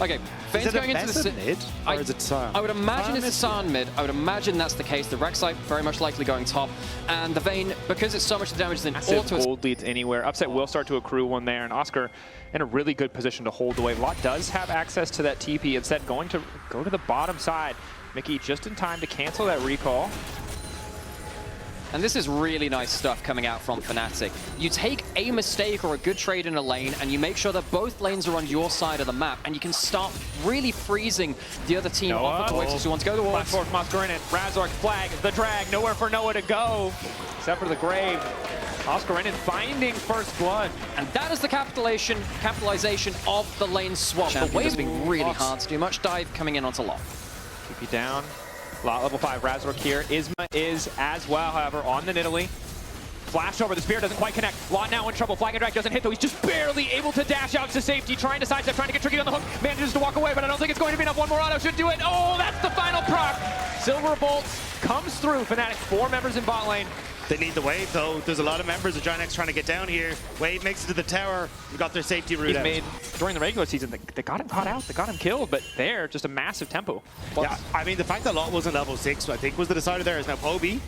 Okay, Vane's going into the mid, or is it Sion? I would imagine it's a Sion mid. I would imagine that's the case. The Rek'Sai very much likely going top, and the Vayne, because it's so much damage, then massive gold leads anywhere. Upset will start to accrue one there, and Oscar in a really good position to hold the wave. Lot does have access to that TP. Instead, going to go to the bottom side. Mickey just in time to cancel that recall. And this is really nice stuff coming out from Fnatic. You take a mistake or a good trade in a lane, and you make sure that both lanes are on your side of the map, and you can start really freezing the other team off of the waves. So you want to go towards. Flash forward from Oscarinen. Razork flag, the drag, nowhere for Noah to go, except for the grave. Oscarinen finding first blood. And that is the capitalization of the lane swap. The wave's been really hard to do. Much dive coming in onto Lot. Keep you down. Lot level 5, Razork here. Isma is as well, however, on the Nidalee. Flash over, the spear doesn't quite connect. Lot now in trouble. Flag and drag doesn't hit, though. He's just barely able to dash out to safety, trying to sidestep, trying to get tricky on the hook. Manages to walk away, but I don't think it's going to be enough. One more auto should do it. Oh, that's the final proc. Silver Bolt comes through. Fnatic, 4 members in bot lane. They need the wave, though. There's a lot of members of GIANTX trying to get down here. Wave makes it to the tower. We got their safety route out. Made during the regular season, they got him caught out, they got him killed, but there, just a massive tempo. Yeah, I mean, the fact that Lot wasn't level 6, I think, was the decider there. Is now Poby.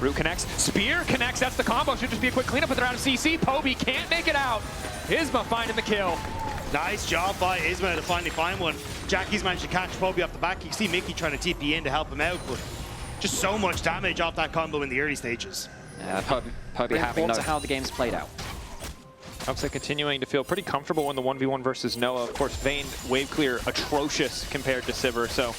Root connects, spear connects, that's the combo. Should just be a quick cleanup, but they're out of CC. Poby can't make it out. Isma finding the kill. Nice job by Isma to finally find one. Jackie's managed to catch Poby off the back. You can see Mickey trying to TP in to help him out, but just so much damage off that combo in the early stages. Yeah, Poby having no how the game's played out. Upset continuing to feel pretty comfortable in the 1v1 versus Noah. Of course, Vayne wave clear atrocious compared to Sivir, so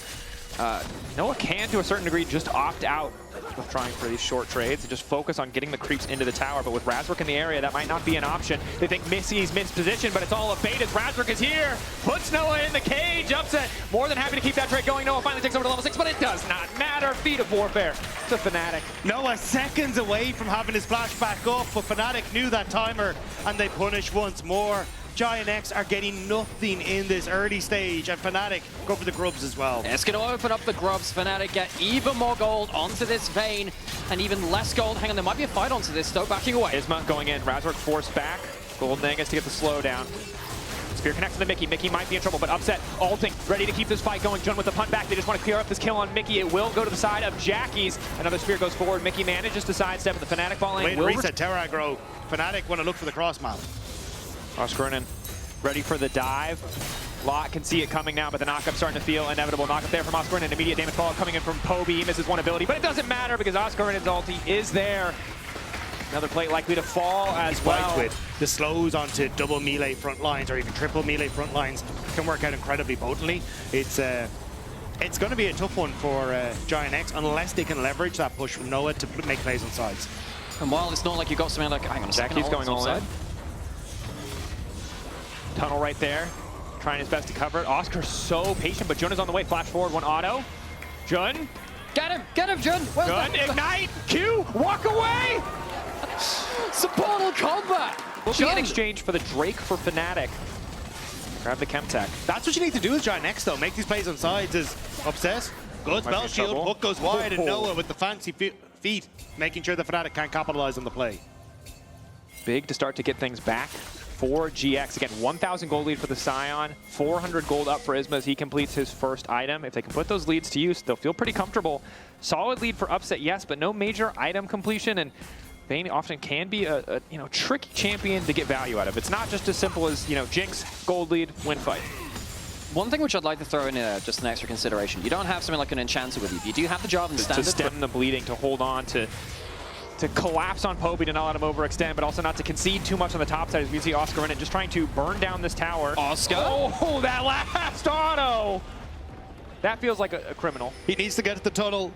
Noah can, to a certain degree, just opt out of trying for these short trades and just focus on getting the creeps into the tower. But with Razork in the area, that might not be an option. They think Missy's Mint's position, but it's all a bait as Razork is here. Puts Noah in the cage. Upset more than happy to keep that trade going. Noah finally takes over to level 6, but it does not matter. Feat of warfare to Fnatic. Noah seconds away from having his flash back up, but Fnatic knew that timer, and they punish once more. GIANTX are getting nothing in this early stage, and Fnatic go for the grubs as well. It's going to open up the grubs. Fnatic get even more gold onto this Vayne, and even less gold. Hang on, there might be a fight onto this, though. Backing away. Isma going in. Razork forced back. Golden Angus to get the slow down. Spear connects to the Mickey. Mickey might be in trouble, but Upset ulting, ready to keep this fight going. Jun with the punt back. They just want to clear up this kill on Mickey. It will go to the side of Jackie's. Another spear goes forward. Mickey manages to sidestep at the Fnatic ball lane. Way to reset tower aggro. Fnatic want to look for the cross map. Oscarinen ready for the dive. Lot can see it coming now, but the knockup starting to feel inevitable. Knockup there from Oscarinen. Immediate damage fallout coming in from Poby. He misses one ability, but it doesn't matter because Oscarinen's ulti is there. Another plate likely to fall as well. With the slows onto double melee front lines or even triple melee front lines can work out incredibly potently. It's going to be a tough one for GIANTX unless they can leverage that push from Noah to make plays on sides. And while it's not like you've got something like, hang on a second, Jackie's going all in. Tunnel right there, trying his best to cover it. Oscar's so patient, but Jun is on the way. Flash forward, one auto. Jun. Get him, Jun. Well Jun, ignite, Q, walk away. Supportal combat. Will be in exchange for the Drake for Fnatic. Grab the Chemtech. That's what you need to do with GIANTX, though. Make these plays on sides is Upset. Good spell shield, hook goes wide, and Noah with the fancy feet, making sure the Fnatic can't capitalize on the play. Big to start to get things back for GX. Again, 1,000 gold lead for the Scion, 400 gold up for Isma as he completes his first item. If they can put those leads to use, they'll feel pretty comfortable. Solid lead for Upset, yes, but no major item completion, and Vayne often can be a tricky champion to get value out of. It's not just as simple as, Jinx, gold lead, win fight. One thing which I'd like to throw in just an extra consideration, you don't have something like an enchanter with you. You do have the Jarvan standard. To stem the bleeding, to hold on, to collapse on Poby, to not let him overextend, but also not to concede too much on the top side. As we see Oscarinen just trying to burn down this tower. Oscar! Oh, that last auto! That feels like a criminal. He needs to get to the tunnel.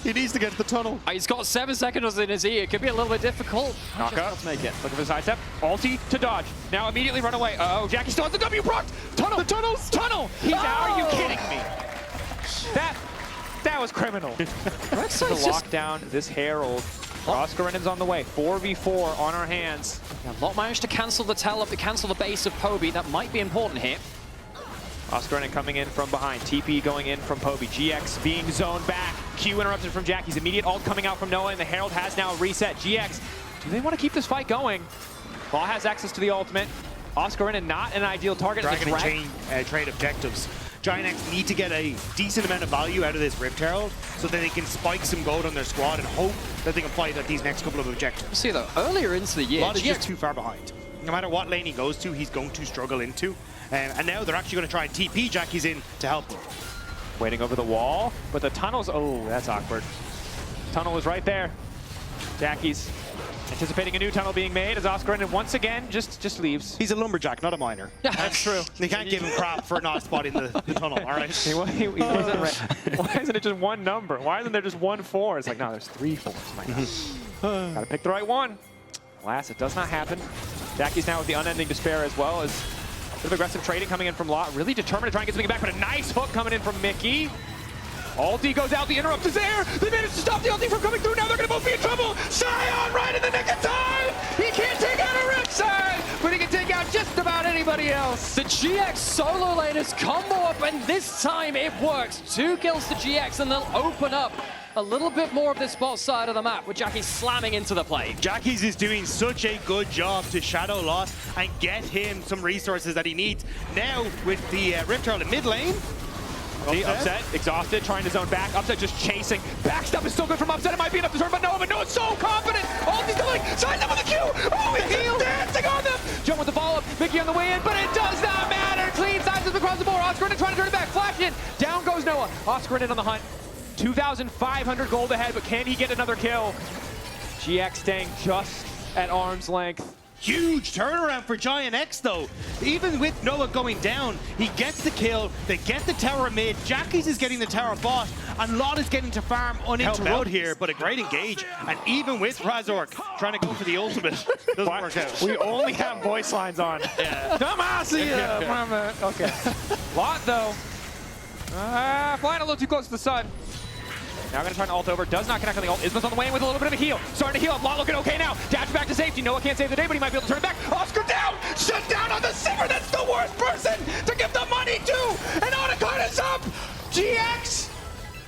He needs to get to the tunnel. He's got 7 seconds in his E. It could be a little bit difficult. Knockup. Let's make it. Look at the sidestep. Ulti to dodge. Now immediately run away. Uh-oh, Jackie still has the W procced. Tunnel. The tunnels. Tunnel. He's out. Are you kidding me? That was criminal. To lock down this Herald. Oscarinen's on the way. 4v4 on our hands. Yeah, Lot managed to cancel the tail up, to cancel the base of Poby. That might be important here. Oscarinen coming in from behind. TP going in from Poby. GX being zoned back. Q interrupted from Jackie's. Immediate ult coming out from Noah, and the Herald has now reset. GX, do they want to keep this fight going? Law has access to the ultimate. Oscar not an ideal target. Dragon and chain trade objectives. GIANTX need to get a decent amount of value out of this Rift Herald so that they can spike some gold on their squad and hope that they can fight at these next couple of objectives. See though, earlier into the year, Lot is just too far behind. No matter what lane he goes to, he's going to struggle into. And now they're actually going to try and TP Jackie's in to help him. Waiting over the wall, but the tunnel's, oh, that's awkward. Tunnel was right there. Jackie's anticipating a new tunnel being made as Oscar once again just leaves. He's a lumberjack, not a miner. That's true. They can't give him crap for not spotting the tunnel, all right? He wasn't right. Why isn't it just one number? Why isn't there just 1 4? It's like, no, there's 3 4s. My God. Gotta pick the right one. Alas, it does not happen. Jackie's now with the unending despair as well as a bit of aggressive trading coming in from Lot. Really determined to try and get something back, but a nice hook coming in from Mickey. Ulti goes out, the interrupt is there. They managed to stop the ulti from coming through. Now they're going to both be in trouble. Sion right in the nick of time. He can't take out a Ripside, but he can take out just about anybody else. The GX solo lane has combo up, and this time it works. 2 kills to GX, and they'll open up a little bit more of this bot side of the map with Jackie slamming into the play. Jackie's is doing such a good job to shadow Lot and get him some resources that he needs. Now with the Rift Herald in mid lane, Upset, exhausted, trying to zone back. Upset just chasing. Backstep is still good from Upset. It might be enough to turn, but Noah's so confident. Ulti's going, signs up with the Q. Oh, he's dancing on them. Jump with the follow-up. Mickey on the way in, but it does not matter. Clean signs up across the board. Oscar trying to turn it back. Flash in. Down goes Noah. Oscar on the hunt. 2,500 gold ahead, but can he get another kill? GX staying just at arm's length. Huge turnaround for GIANTX though. Even with Noah going down, he gets the kill, they get the tower mid, Jackie's is getting the tower bot, and Lot is getting to farm uninterrupted here, but a great engage. And even with Razork trying to go for the ultimate, doesn't work out. We only have voice lines on. Yeah. Okay. Lot though, flying a little too close to the sun. Now going to try and ult over. Does not connect on the ult. Isma's on the way in with a little bit of a heal. Starting to heal up. Lot looking okay now. Dash back to safety. Noah can't save the day, but he might be able to turn it back. Oscar down! Shut down on the Sivir. That's the worst person to give the money to! And Otacon is up! GX!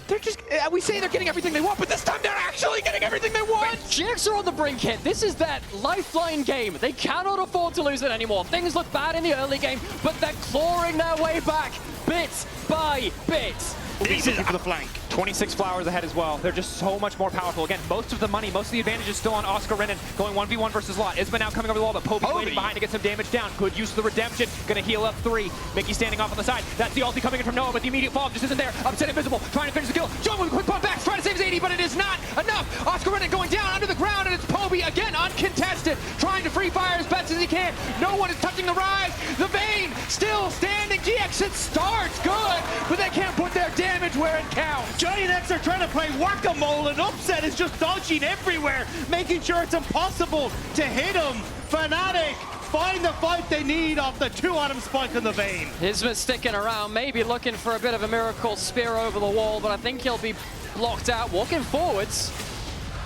They're just, we say they're getting everything they want, but this time they're actually getting everything they want! GX are on the brink here. This is that lifeline game. They cannot afford to lose it anymore. Things look bad in the early game, but they're clawing their way back, bit by bit. This is for the flank. 26 flowers ahead as well. They're just so much more powerful. Again, most of the money, most of the advantage is still on Oscar Renan, going 1v1 versus Lot. Isma now coming over the wall, but Povey waiting behind to get some damage down. Good use of the redemption. Gonna heal up 3. Mickey standing off on the side. That's the ulti coming in from Noah, but the immediate fall just isn't there. Upset invisible, trying to finish the kill. John with a quick pump back, trying to save his 80, but it is not enough. Oscar Renan going down under the ground, and it's Povey again uncontested, trying to free fire as best as he can. No one is touching the rise. The Vayne still standing. GX, it starts good, but they can't put their damage where it counts. GIANTX are trying to play whack-a-mole, and Upset is just dodging everywhere, making sure it's impossible to hit him. Fnatic find the fight they need off the 2-atom spike on the Vayne. Isma sticking around, maybe looking for a bit of a miracle spear over the wall, but I think he'll be blocked out, walking forwards.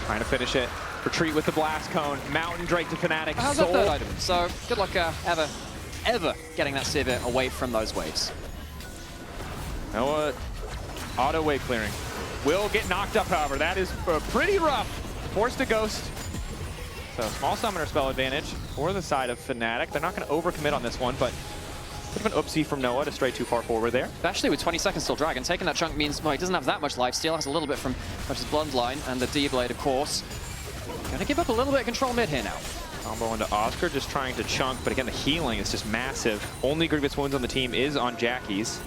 Trying to finish it. Retreat with the blast cone. Mountain Drake to Fnatic. How's that third item? So good luck ever getting that Sivir away from those waves. Noah, auto wave clearing. Will get knocked up, however. That is pretty rough. Forced to ghost. So small summoner spell advantage for the side of Fnatic. They're not going to overcommit on this one, but bit of an oopsie from Noah to stray too far forward there. Especially with 20 seconds till Dragon. Taking that chunk means, well, he doesn't have that much life. Still has a little bit from his Bloodline and the D-Blade, of course. Gonna give up a little bit of control mid here now. Combo into Oscar, just trying to chunk, but again, the healing is just massive. Only Grievous Wounds on the team is on Jackie's.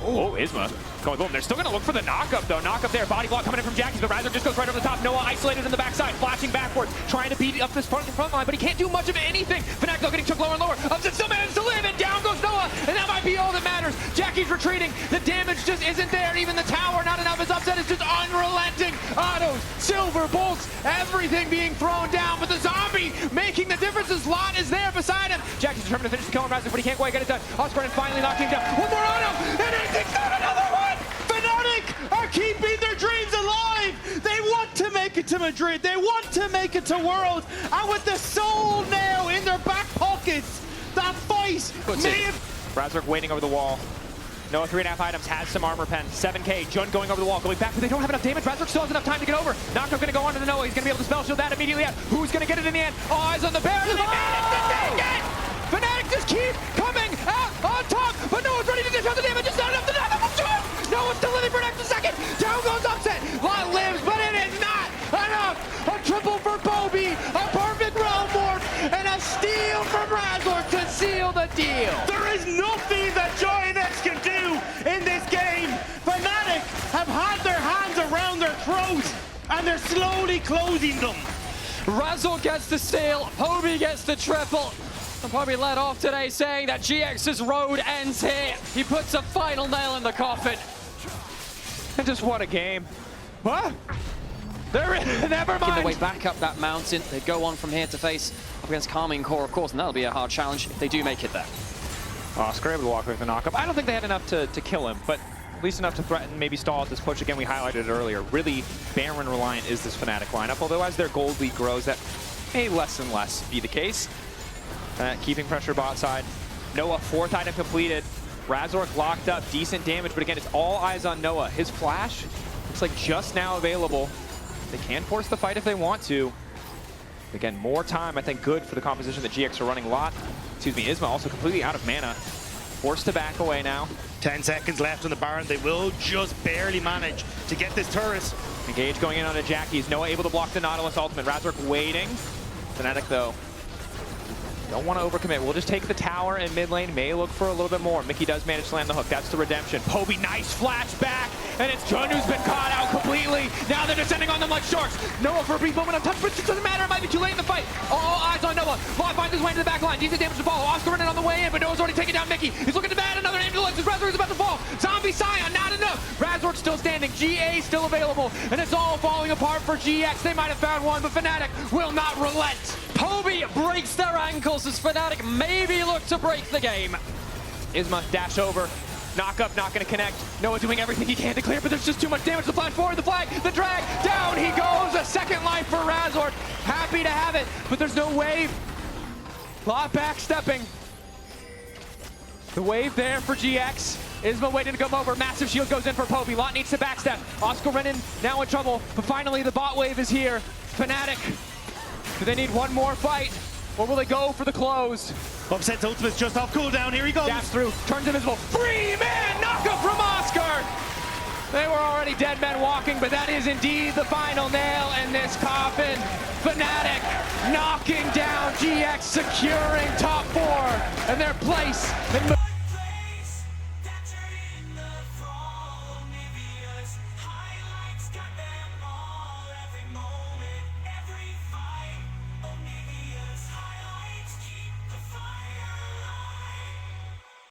Oh, Isma going boom. They're still going to look for the knockup, though. Knockup there. Body block coming in from Jackie's, but Razor just goes right over the top. Noah isolated in the backside, flashing backwards, trying to beat up this front line, but he can't do much of anything. Fnatic though getting chucked lower and lower. Upset still managed to live, and down goes Noah, and that might be all that matters. Jackie's retreating. The damage just isn't there. Even the tower, not enough. His Upset is just unrelenting. Autos, silver bolts, everything being thrown down, but the zombie making the difference as Lot is there beside him. Jackie's determined to finish the kill on Razor, but he can't quite get it done. Oscar finally knocking him down. One more auto, and he takes out another one! Fnatic are keeping their dreams alive! They want to make it to Madrid, they want to make it to Worlds, and with the soul now in their back pockets, that fight may have... Razork waiting over the wall. Noah, 3.5 items, has some armor pen. 7K, Jun going over the wall, going back, but they don't have enough damage. Razork still has enough time to get over. Knockup gonna go on to the Noah. He's gonna be able to spell shield that immediately out. Who's gonna get it in the end? All eyes on the Baron, and they managed to take it! Fnatic just keep coming out on top, but Noah's ready to dish out the damage. It's not enough to knock him up to him! Noah's still living for an extra second! Down goes Upset! Lot lives, but it is not enough! A triple for Bobby, a perfect realm morph, and a steal from Razork to seal the deal! There is nothing that GIANTX can do in this game. Fnatic have had their hands around their throats, and they're slowly closing them. Razork gets the steal, Bobby gets the triple. And probably led off today saying that GX's road ends here. He puts a final nail in the coffin. And just what a game. What? Never Making mind. their way back up that mountain. They go on from here to face up against Carmine Core, of course, and that'll be a hard challenge if they do make it there. Oscar able to walk with the knockup. I don't think they had enough to kill him, but at least enough to threaten, maybe stall at this push. Again, we highlighted it earlier. Really Baron reliant is this Fnatic lineup, although as their gold lead grows, that may less and less be the case. Keeping pressure bot side. Noah, 4th item completed. Razork locked up, decent damage, but again, it's all eyes on Noah. His flash looks like just now available. They can force the fight if they want to. Again, more time, I think, good for the composition that GX are running. Lot, excuse me, Isma also completely out of mana. Forced to back away now. 10 seconds left on the Baron. They will just barely manage to get this turret. Engage going in on a Jackie's. Noah able to block the Nautilus ultimate. Razork waiting. Fnatic, though, don't want to overcommit. We'll just take the tower in mid lane. May look for a little bit more. Mickey does manage to land the hook. That's the redemption. Poby, nice flash back. And it's Jun who's been caught out completely. Now they're descending on them like sharks. Noah for a brief moment untouched, but it doesn't matter. It might be too late in the fight. All eyes on Noah. Lot finds his way into the back line. Decent damage to follow. Oscar running on the way in, but Noah's already taken down Mickey. He's looking to bat another name to Lexus. Razork is about to fall. Zombie Scion, not enough. Razork still standing. GA still available. And it's all falling apart for GX. They might have found one, but Fnatic will not relent. Poby breaks their ankles as Fnatic maybe look to break the game. Isma dash over. Knockup not going to connect. Noah doing everything he can to clear, but there's just too much damage. The flash forward, the flag, the drag, down he goes. A second life for Razork. Happy to have it, but there's no wave. Lot backstepping. The wave there for GX. Isma waiting to come over. Massive shield goes in for Poby. Lot needs to backstep. Oscar Renan now in trouble, but finally the bot wave is here. Fnatic, do they need one more fight, or will they go for the close? Upset's ultimate's just off cooldown. Here he goes. Daps through, turns invisible. Free man knockup from Oscar. They were already dead men walking, but that is indeed the final nail in this coffin. Fnatic knocking down GX, securing top 4 and their place in